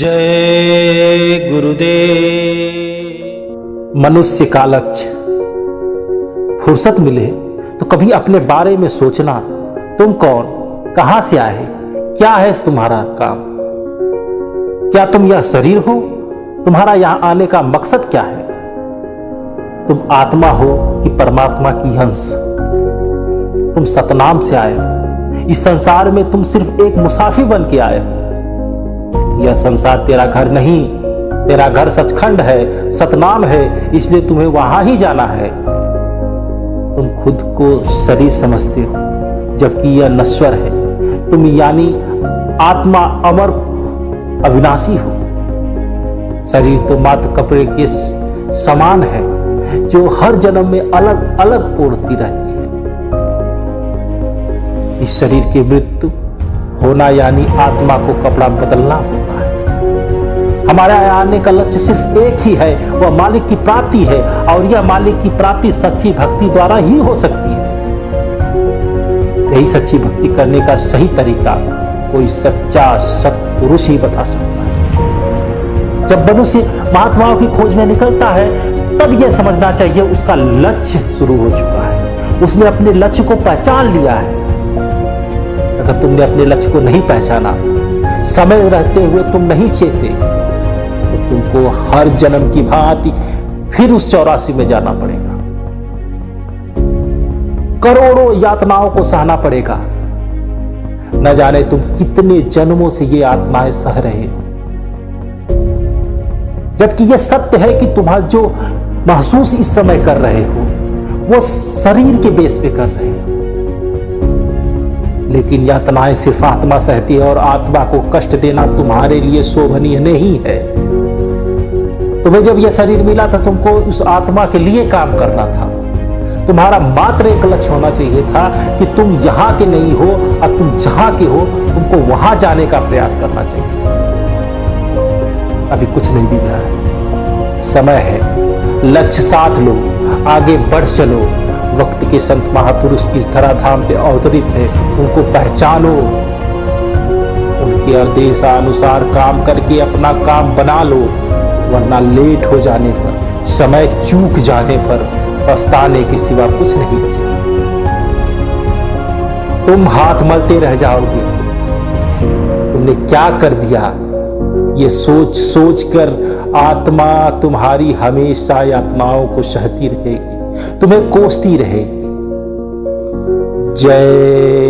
जय गुरुदेव। मनुष्य का लक्ष्य, फुर्सत मिले तो कभी अपने बारे में सोचना, तुम कौन, कहां से आए, क्या है तुम्हारा काम, क्या तुम यह शरीर हो, तुम्हारा यहां आने का मकसद क्या है, तुम आत्मा हो कि परमात्मा की अंश, तुम सतनाम से आए हो, इस संसार में तुम सिर्फ एक मुसाफिर बन के आए हो। यह संसार तेरा घर नहीं, तेरा घर सचखंड है, सतनाम है, इसलिए तुम्हें वहां ही जाना है। तुम खुद को शरीर समझते हो जबकि यह नश्वर है। तुम यानी आत्मा अमर अविनाशी हो। शरीर तो मात्र कपड़े के समान है जो हर जन्म में अलग अलग ओढ़ती रहती है। इस शरीर की मृत्यु होना यानी आत्मा को कपड़ा बदलना होता है। हमारे आने का लक्ष्य सिर्फ एक ही है, वह मालिक की प्राप्ति है, और यह मालिक की प्राप्ति सच्ची भक्ति द्वारा ही हो सकती है। यही सच्ची भक्ति करने का सही तरीका कोई सच्चा सत्पुरुष ही बता सकता है। जब मनुष्य महात्माओं की खोज में निकलता है तब यह समझना चाहिए उसका लक्ष्य शुरू हो चुका है, उसने अपने लक्ष्य को पहचान लिया है। अगर तुमने अपने लक्ष्य को नहीं पहचाना, समय रहते हुए तुम नहीं चेते, तो तुमको हर जन्म की भांति फिर उस 84 में जाना पड़ेगा, करोड़ों यातनाओं को सहना पड़ेगा। न जाने तुम कितने जन्मों से ये आत्माएं सह रहे हो, जबकि यह सत्य है कि तुम्हारा जो महसूस इस समय कर रहे हो वो शरीर के बेस पे कर रहे हो। लेकिन यातनाएं सिर्फ आत्मा सहती है, और आत्मा को कष्ट देना तुम्हारे लिए शोभनीय नहीं है। तुम्हें जब यह शरीर मिला था तुमको उस आत्मा के लिए काम करना था। तुम्हारा मात्र एक लक्ष्य होना चाहिए था कि तुम यहां के नहीं हो, और तुम जहां के हो तुमको वहां जाने का प्रयास करना चाहिए। अभी कुछ नहीं बीता है, समय है, लक्ष्य साथ लो, आगे बढ़ चलो। वक्त के संत महापुरुष इस धराधाम पे अवतरित है, उनको पहचानो, उनके आदेशानुसार काम करके अपना काम बना लो, वरना लेट हो जाने पर, समय चूक जाने पर पछताने के सिवा कुछ नहीं बचेगा। तुम हाथ मलते रह जाओगे, तुमने क्या कर दिया ये सोच सोच कर आत्मा तुम्हारी हमेशा यातनाओं को सहती रहेगी, तुम्हें कोसती रहेगी। जय